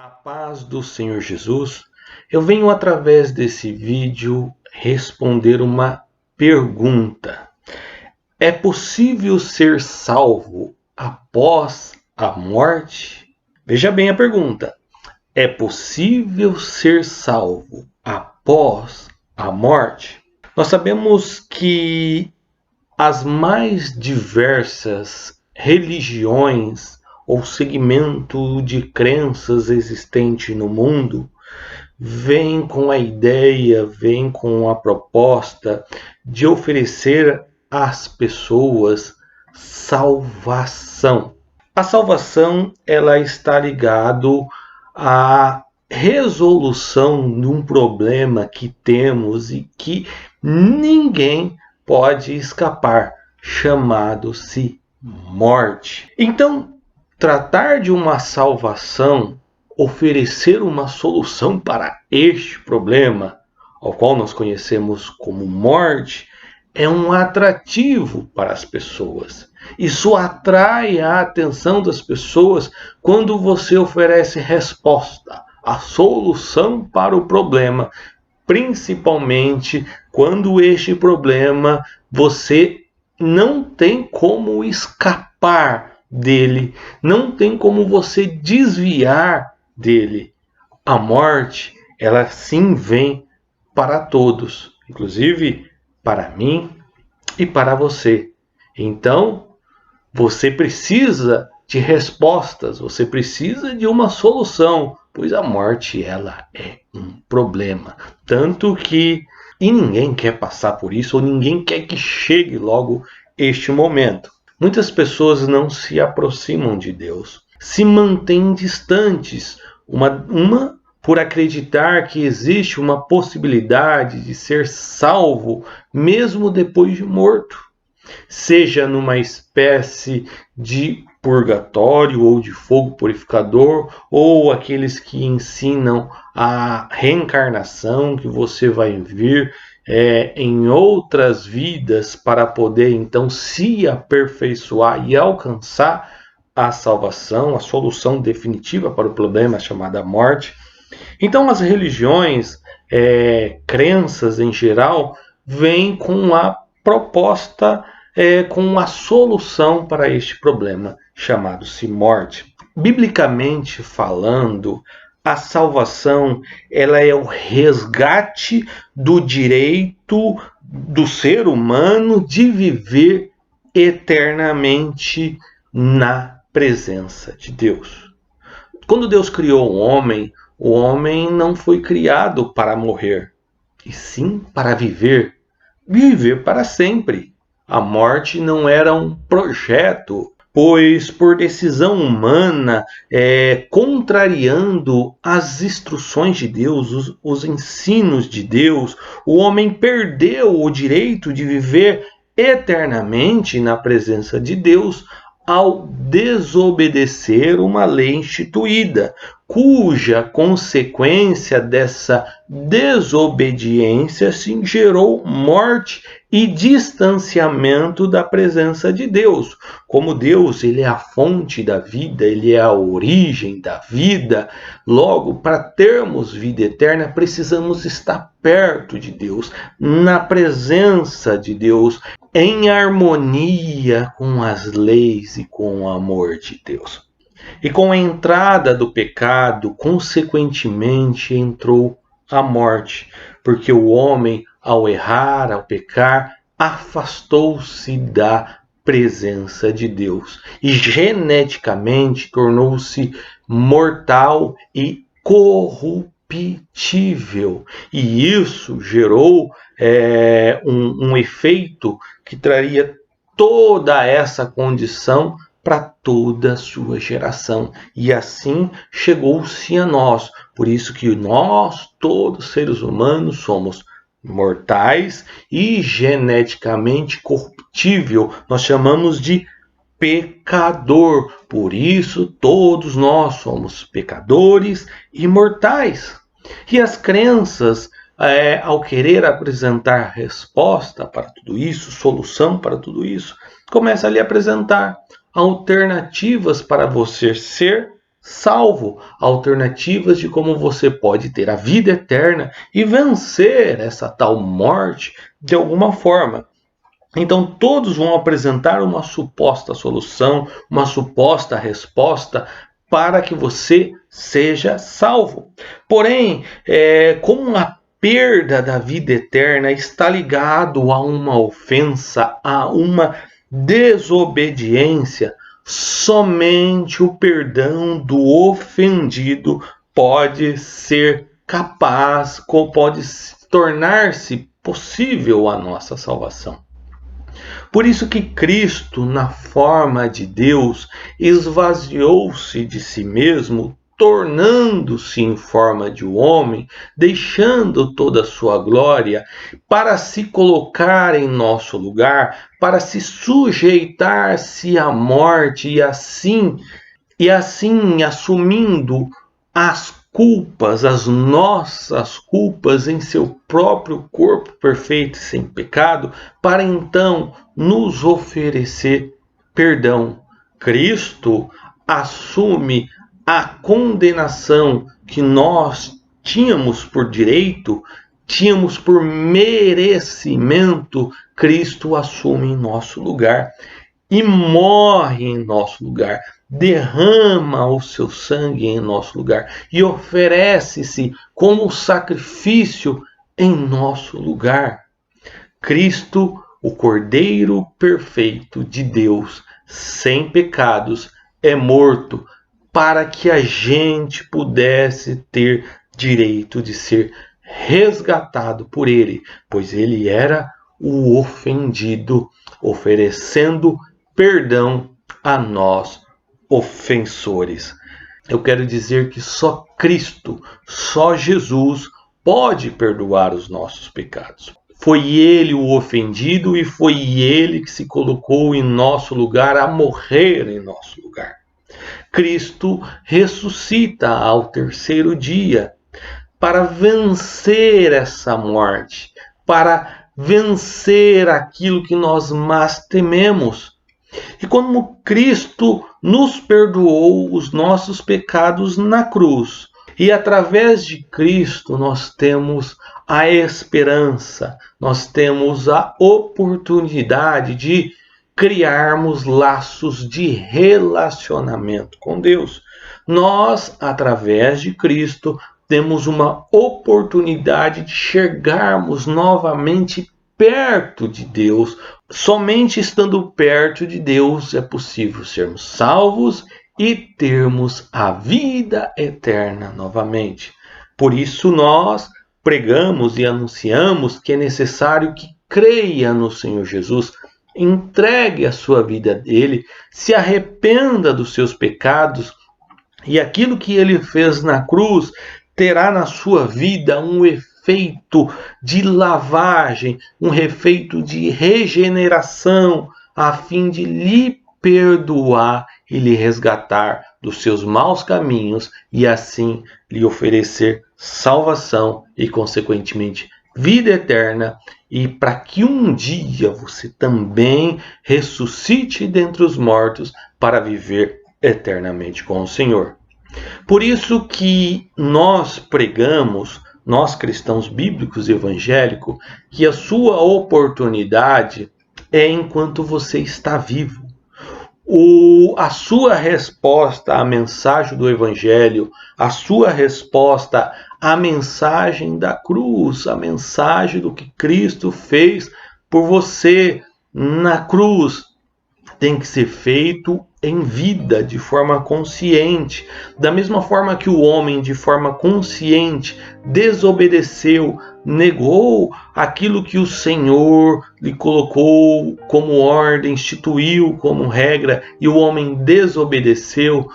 A paz do Senhor Jesus, eu venho através desse vídeo responder uma pergunta. É possível ser salvo após a morte? Veja bem a pergunta. É possível ser salvo após a morte? Nós sabemos que as mais diversas religiões ou segmento de crenças existente no mundo vem com a ideia, vem com a proposta de oferecer às pessoas salvação. A salvação ela está ligado à resolução de um problema que temos e que ninguém pode escapar, chamado-se morte. Então, tratar de uma salvação, oferecer uma solução para este problema, ao qual nós conhecemos como morte, é um atrativo para as pessoas. Isso atrai a atenção das pessoas quando você oferece resposta, a solução para o problema, principalmente quando este problema você não tem como escapar dele, não tem como você desviar dele. A morte, ela sim vem para todos, inclusive para mim e para você. Então, você precisa de respostas, você precisa de uma solução, pois a morte ela é um problema. Tanto que ninguém quer passar por isso, ou ninguém quer que chegue logo este momento. Muitas pessoas não se aproximam de Deus, se mantêm distantes, uma por acreditar que existe uma possibilidade de ser salvo mesmo depois de morto, seja numa espécie de purgatório ou de fogo purificador, ou aqueles que ensinam a reencarnação, que você vai vir em outras vidas para poder então se aperfeiçoar e alcançar a salvação, a solução definitiva para o problema chamado morte. Então as religiões, crenças em geral, vêm com a proposta, com a solução para este problema chamado-se morte. Biblicamente falando, a salvação ela é o resgate do direito do ser humano de viver eternamente na presença de Deus. Quando Deus criou o homem não foi criado para morrer, e sim para viver para sempre. A morte não era um projeto, pois por decisão humana, contrariando as instruções de Deus, os ensinos de Deus, o homem perdeu o direito de viver eternamente na presença de Deus ao desobedecer uma lei instituída, cuja consequência dessa desobediência se gerou morte e distanciamento da presença de Deus. Como Deus, ele é a fonte da vida, ele é a origem da vida, logo, para termos vida eterna, precisamos estar perto de Deus, na presença de Deus, em harmonia com as leis e com o amor de Deus. E com a entrada do pecado, consequentemente, entrou a morte, porque o homem, ao errar, ao pecar, afastou-se da presença de Deus e geneticamente tornou-se mortal e corruptível. E isso gerou um efeito que traria toda essa condição para toda a sua geração. E assim chegou-se a nós. Por isso que nós, todos seres humanos, somos mortais e geneticamente corruptível. Nós chamamos de pecador. Por isso, todos nós somos pecadores e mortais. E as crenças, ao querer apresentar resposta para tudo isso, solução para tudo isso, começa a lhe apresentar alternativas para você ser salvo, alternativas de como você pode ter a vida eterna e vencer essa tal morte de alguma forma. Então todos vão apresentar uma suposta solução, uma suposta resposta para que você seja salvo. Porém, como a perda da vida eterna está ligado a uma ofensa, a uma desobediência, somente o perdão do ofendido pode ser capaz, pode tornar-se possível a nossa salvação. Por isso que Cristo, na forma de Deus, esvaziou-se de si mesmo, tornando-se em forma de homem, deixando toda a sua glória, para se colocar em nosso lugar, para se sujeitar-se à morte e assim assumindo as culpas, as nossas culpas em seu próprio corpo perfeito e sem pecado, para então nos oferecer perdão. Cristo assume a condenação que nós tínhamos por direito, tínhamos por merecimento. Cristo assume em nosso lugar e morre em nosso lugar, derrama o seu sangue em nosso lugar e oferece-se como sacrifício em nosso lugar. Cristo, o Cordeiro perfeito de Deus, sem pecados, é morto para que a gente pudesse ter direito de ser resgatado por ele, pois ele era o ofendido, oferecendo perdão a nós, ofensores. Eu quero dizer que só Cristo, só Jesus pode perdoar os nossos pecados. Foi ele o ofendido e foi ele que se colocou em nosso lugar, a morrer em nosso lugar. Cristo ressuscita ao terceiro dia para vencer essa morte, para vencer aquilo que nós mais tememos. E como Cristo nos perdoou os nossos pecados na cruz, e através de Cristo nós temos a esperança, nós temos a oportunidade de criarmos laços de relacionamento com Deus. Nós, através de Cristo, temos uma oportunidade de chegarmos novamente perto de Deus. Somente estando perto de Deus é possível sermos salvos e termos a vida eterna novamente. Por isso nós pregamos e anunciamos que é necessário que creia no Senhor Jesus, entregue a sua vida a Ele, se arrependa dos seus pecados e aquilo que Ele fez na cruz terá na sua vida um efeito de lavagem, um efeito de regeneração, a fim de lhe perdoar e lhe resgatar dos seus maus caminhos e assim lhe oferecer salvação e, consequentemente, vida eterna, e para que um dia você também ressuscite dentre os mortos para viver eternamente com o Senhor. Por isso que nós pregamos, nós cristãos bíblicos e evangélicos, que a sua oportunidade é enquanto você está vivo. A sua resposta à mensagem do Evangelho, a sua resposta à mensagem da cruz, a mensagem do que Cristo fez por você na cruz, tem que ser feito em vida, de forma consciente. Da mesma forma que o homem, de forma consciente, desobedeceu, negou aquilo que o Senhor lhe colocou como ordem, instituiu como regra, e o homem desobedeceu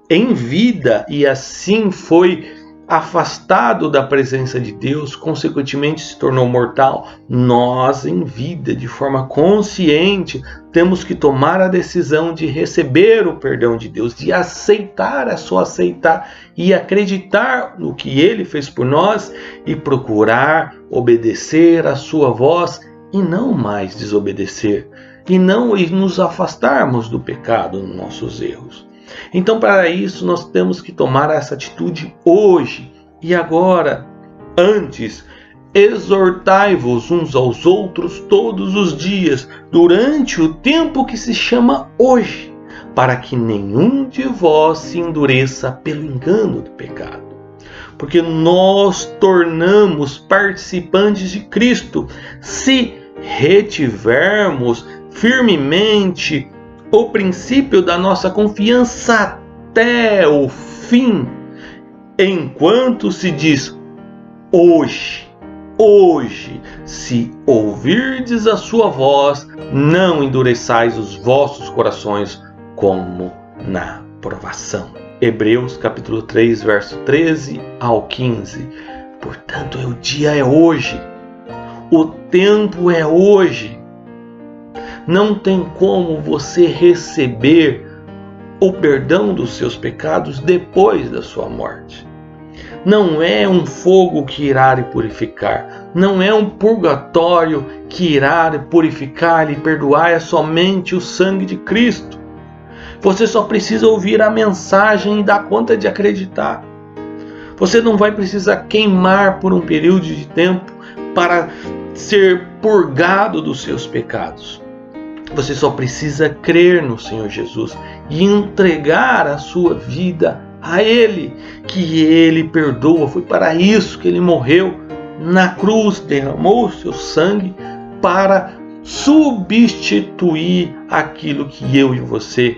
em vida e assim foi afastado da presença de Deus, consequentemente se tornou mortal. Nós, em vida, de forma consciente, temos que tomar a decisão de receber o perdão de Deus, de aceitar, é só aceitar e acreditar no que Ele fez por nós e procurar obedecer a sua voz e não mais desobedecer, e nos afastarmos do pecado, nos nossos erros. Então, para isso, nós temos que tomar essa atitude hoje e agora. Antes, exortai-vos uns aos outros todos os dias, durante o tempo que se chama hoje, para que nenhum de vós se endureça pelo engano do pecado. Porque nós tornamos participantes de Cristo se retivermos firmemente o princípio da nossa confiança até o fim, enquanto se diz hoje, se ouvirdes a sua voz, não endureçais os vossos corações como na provação. Hebreus capítulo 3, verso 13 ao 15. Portanto, o dia é hoje, o tempo é hoje. Não tem como você receber o perdão dos seus pecados depois da sua morte. Não é um fogo que irá lhe purificar, não é um purgatório que irá lhe purificar, lhe perdoar, é somente o sangue de Cristo. Você só precisa ouvir a mensagem e dar conta de acreditar. Você não vai precisar queimar por um período de tempo para ser purgado dos seus pecados. Você só precisa crer no Senhor Jesus e entregar a sua vida a Ele, que Ele perdoa. Foi para isso que Ele morreu na cruz, derramou o seu sangue para substituir aquilo que eu e você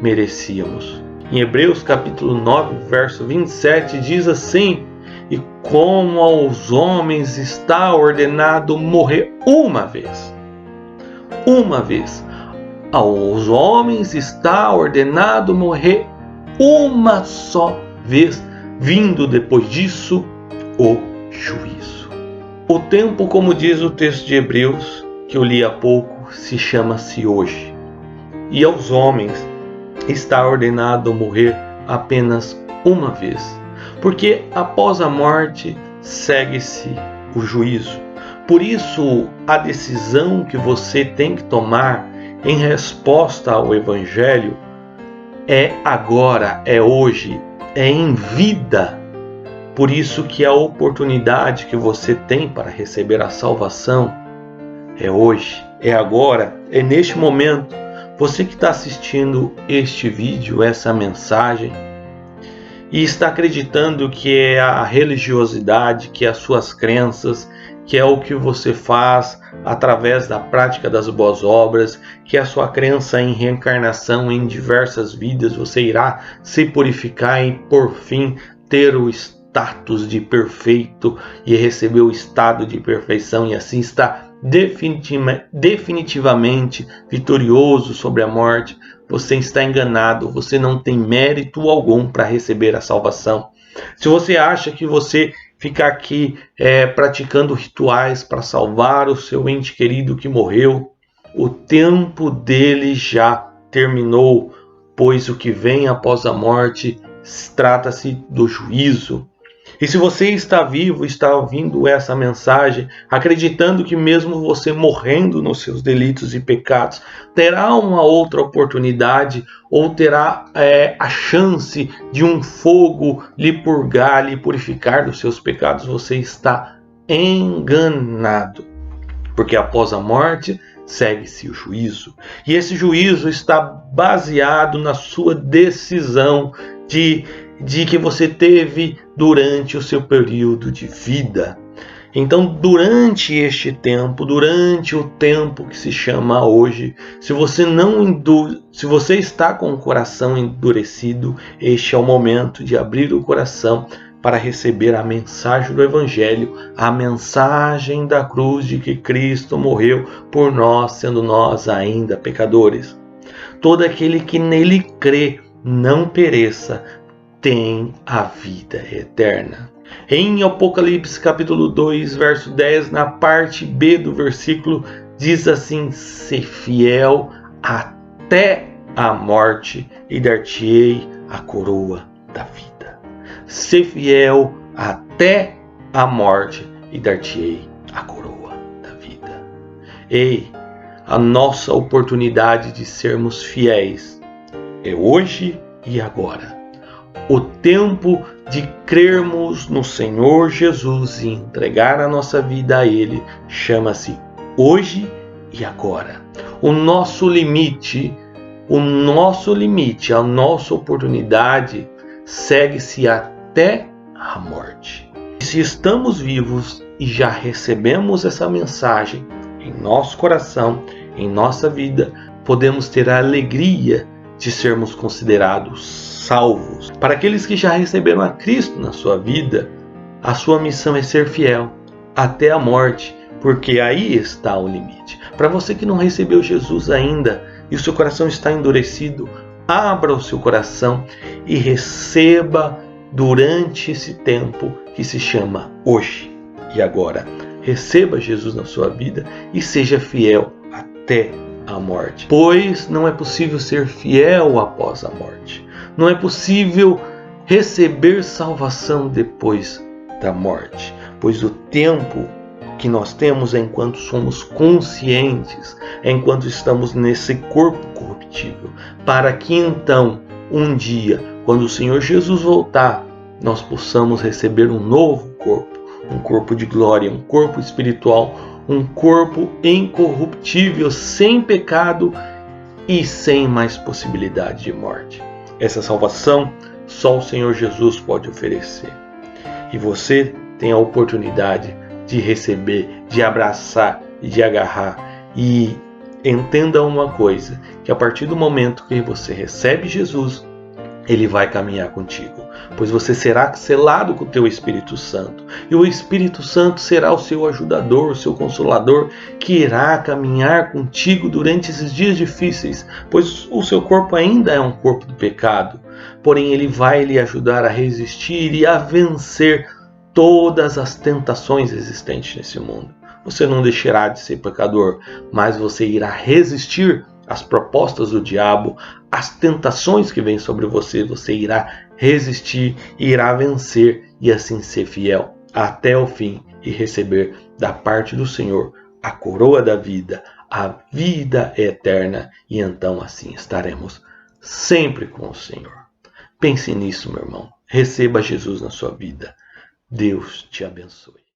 merecíamos. Em Hebreus capítulo 9, verso 27 diz assim: e como aos homens está ordenado morrer uma vez, aos homens está ordenado morrer uma só vez, vindo depois disso o juízo. O tempo, como diz o texto de Hebreus, que eu li há pouco, se chama-se hoje. E aos homens está ordenado morrer apenas uma vez, porque após a morte segue-se o juízo. Por isso, a decisão que você tem que tomar em resposta ao Evangelho é agora, é hoje, é em vida. Por isso que a oportunidade que você tem para receber a salvação é hoje, é agora, é neste momento. Você que está assistindo este vídeo, essa mensagem, e está acreditando que é a religiosidade, que é as suas crenças, que é o que você faz através da prática das boas obras, que é a sua crença em reencarnação em diversas vidas, você irá se purificar e por fim ter o status de perfeito e receber o estado de perfeição e assim está definitivamente vitorioso sobre a morte. Você está enganado, você não tem mérito algum para receber a salvação. Se você acha que você ficar aqui praticando rituais para salvar o seu ente querido que morreu, o tempo dele já terminou, pois o que vem após a morte trata-se do juízo. E se você está vivo, está ouvindo essa mensagem, acreditando que mesmo você morrendo nos seus delitos e pecados, terá uma outra oportunidade ou terá a chance de um fogo lhe purgar, lhe purificar dos seus pecados, você está enganado. Porque após a morte, segue-se o juízo. E esse juízo está baseado na sua decisão de que você teve durante o seu período de vida. Então, durante este tempo, durante o tempo que se chama hoje, se você está com o coração endurecido, este é o momento de abrir o coração para receber a mensagem do Evangelho, a mensagem da cruz de que Cristo morreu por nós, sendo nós ainda pecadores. Todo aquele que nele crê não pereça, tem a vida eterna. Em Apocalipse capítulo 2, verso 10, na parte B do versículo, diz assim: "Se fiel até a morte e dar-te-ei a coroa da vida." Se fiel até a morte e dar-te-ei a coroa da vida. Ei, a nossa oportunidade de sermos fiéis é hoje e agora. O tempo de crermos no Senhor Jesus e entregar a nossa vida a Ele chama-se hoje e agora. O nosso limite, a nossa oportunidade segue-se até a morte. Se estamos vivos e já recebemos essa mensagem em nosso coração, em nossa vida, podemos ter a alegria de sermos considerados salvos. Para aqueles que já receberam a Cristo na sua vida, a sua missão é ser fiel até a morte, porque aí está o limite. Para você que não recebeu Jesus ainda e o seu coração está endurecido, abra o seu coração e receba durante esse tempo que se chama hoje e agora. Receba Jesus na sua vida e seja fiel até a morte, pois não é possível ser fiel após a morte. Não é possível receber salvação depois da morte, pois o tempo que nós temos é enquanto somos conscientes, é enquanto estamos nesse corpo corruptível, para que então, um dia, quando o Senhor Jesus voltar, nós possamos receber um novo corpo, um corpo de glória, um corpo espiritual, um corpo incorruptível, sem pecado e sem mais possibilidade de morte. Essa salvação só o Senhor Jesus pode oferecer. E você tem a oportunidade de receber, de abraçar e de agarrar. E entenda uma coisa, que a partir do momento que você recebe Jesus, Ele vai caminhar contigo, pois você será selado com o teu Espírito Santo. E o Espírito Santo será o seu ajudador, o seu consolador, que irá caminhar contigo durante esses dias difíceis, pois o seu corpo ainda é um corpo do pecado. Porém, Ele vai lhe ajudar a resistir e a vencer todas as tentações existentes nesse mundo. Você não deixará de ser pecador, mas você irá resistir às propostas do diabo, às tentações que vêm sobre você. Você irá resistir, irá vencer e assim ser fiel até o fim e receber da parte do Senhor a coroa da vida, a vida eterna, e então assim estaremos sempre com o Senhor. Pense nisso, meu irmão. Receba Jesus na sua vida. Deus te abençoe.